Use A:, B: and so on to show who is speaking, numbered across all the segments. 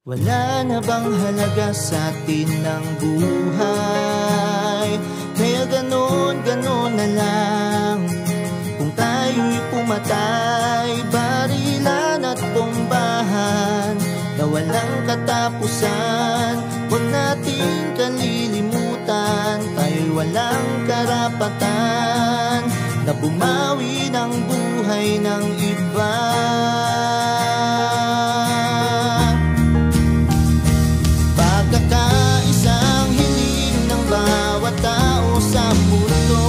A: Wala na bang halaga sa atin ng buhay? Kaya ganon na lang. Kung tayo'y pumatay, barilan at bombahan na walang katapusan, huwag nating kalilimutan. Tayo'y walang karapatan na bumawi ng buhay ng iba. Pagkakaisang hiling ng bawat tao sa mundo,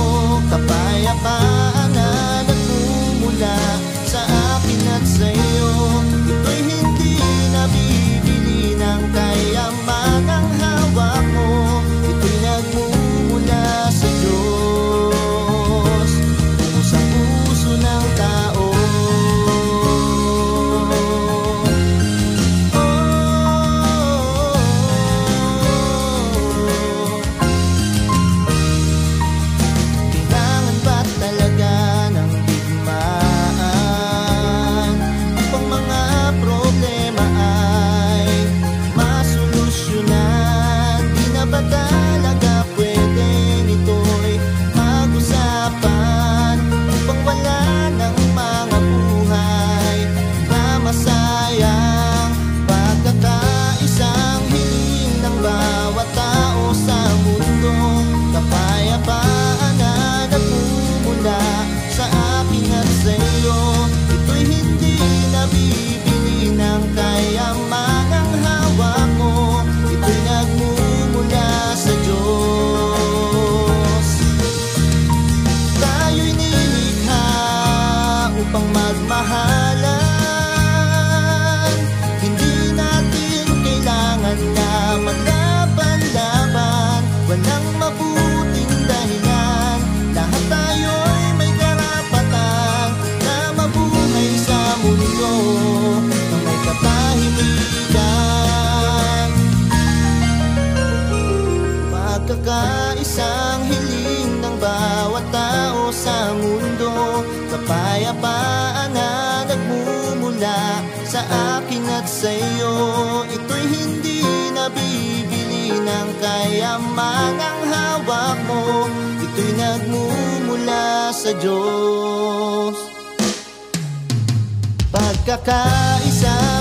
A: kapayapaan na nagmumula sa akin at sa'yo. Ito'y hindi nabibili ng kayaman ng hawak mo. Ito'y nagmumula sa Diyos, tungo sa puso ng tao. Kailangan ba talaga ng digmaan upang mga problema ay masolusyonan? Di na ba talaga pwedeng ito'y pag-usapan upang wala ng mga buhay na masayang? Pagkakaisang hiling ng bawat tao sa mundo, kapayapaan na nagmumula sa akin at sa'yo. Ito'y hindi nabibili ng kayamangang hawak mo. Ito'y nagmumula sa Diyos. Tayo'y nilikha upang magmahalan. Hindi natin kailangan na maglaban-laban. Walang mabuting dahilan. Lahat tayo'y may karapatan na mabuhay sa mundo na may katahimikan. Pagkakaisang hiling ng bawat tao sa mundo, kapayapaan na nagmumula sa akin at sa'yo. Ito'y hindi nabibili ng kayamangang hawak mo. Ito'y nagmumula sa Diyos. Pagkakaisa